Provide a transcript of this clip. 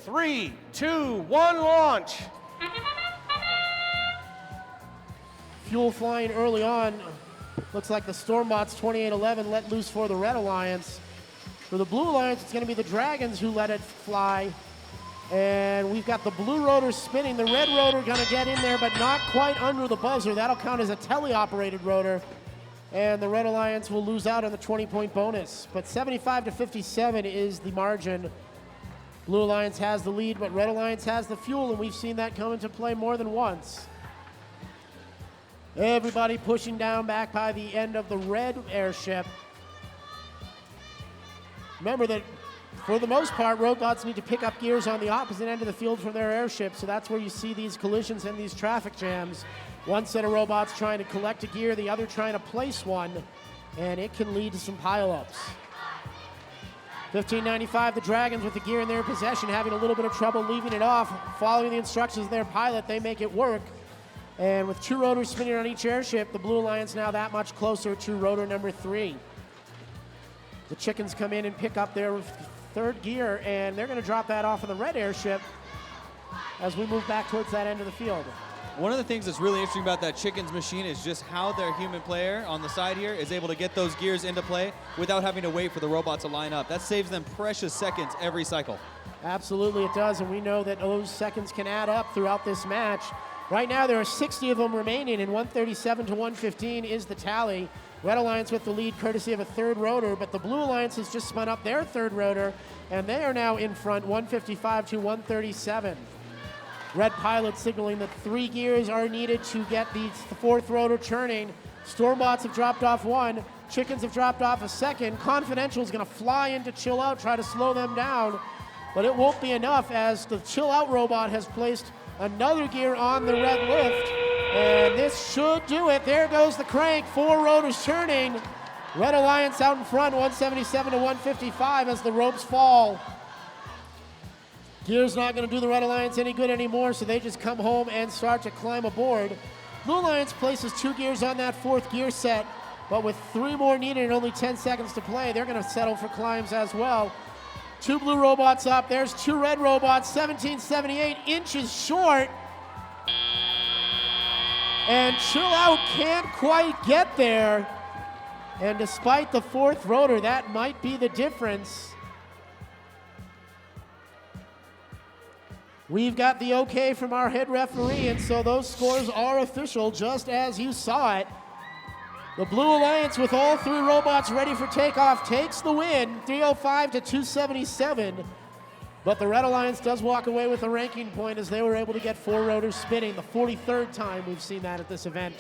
3, 2, 1, launch. Fuel flying early on. Looks like the Stormbots 2811 let loose for the Red Alliance. For the Blue Alliance, it's going to be the Dragons who let it fly. And we've got the blue rotor spinning. The red rotor going to get in there, but not quite under the buzzer. That'll count as a tele-operated rotor. And the Red Alliance will lose out on the 20-point bonus. But 75 to 57 is the margin. Blue Alliance has the lead, but Red Alliance has the fuel, and we've seen that come into play more than once. Everybody pushing down back by the end of the red airship. Remember that for the most part, robots need to pick up gears on the opposite end of the field from their airship, so that's where you see these collisions and these traffic jams. One set of robots trying to collect a gear, the other trying to place one, and it can lead to some pileups. 1595, the Dragons with the gear in their possession, having a little bit of trouble leaving it off. Following the instructions of their pilot, they make it work. And with 2 rotors spinning on each airship, the Blue Alliance now that much closer to rotor number 3. The Chickens come in and pick up their 3rd gear, and they're going to drop that off of the red airship as we move back towards that end of the field. One of the things that's really interesting about that Chickens machine is just how their human player on the side here is able to get those gears into play without having to wait for the robots to line up. That saves them precious seconds every cycle. Absolutely it does, and we know that those seconds can add up throughout this match. Right now there are 60 of them remaining, and 137 to 115 is the tally. Red Alliance with the lead courtesy of a 3rd rotor, but the Blue Alliance has just spun up their 3rd rotor, and they are now in front, 155 to 137. Red pilot signaling that 3 gears are needed to get the 4th rotor turning. Stormbots have dropped off 1. Chickens have dropped off a 2nd. Confidential is going to fly in to chill out, try to slow them down, but it won't be enough as the chill out robot has placed another gear on the red lift, and this should do it. There goes the crank, 4 rotors turning. Red Alliance out in front, 177 to 155 as the ropes fall. Gear's not going to do the Red Alliance any good anymore, so they just come home and start to climb aboard. Blue Alliance places 2 gears on that 4th gear set, but with 3 more needed and only 10 seconds to play, they're going to settle for climbs as well. 2 blue robots up. There's 2 red robots, 1778 inches short. And Chill Out can't quite get there. And despite the 4th rotor, that might be the difference. We've got the okay from our head referee, and so those scores are official, just as you saw it. The Blue Alliance, with all 3 robots ready for takeoff, takes the win, 305 to 277. But the Red Alliance does walk away with a ranking point as they were able to get 4 rotors spinning, the 43rd time we've seen that at this event.